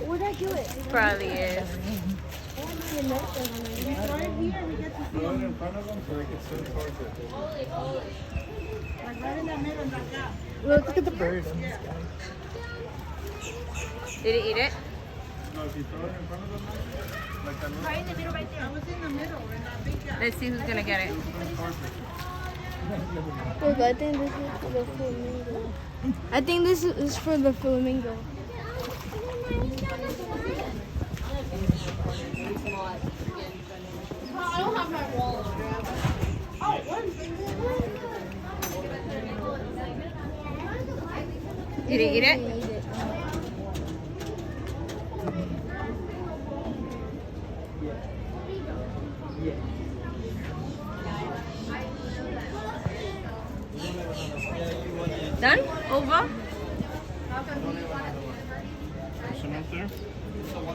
Where'd I do it? Probably is. Throw it in front of them so they can swim towards it. Look at the bird. Did he eat it? No, if you throw it in front of them, like that little Right in the middle, right there. I was in the middle, and I think Let's see who's gonna get it. swim towards it. Look, I think this is for the flamingo. I think this is for the flamingo. I don't have my wallet. Did he eat it? Done? Over? Some up there?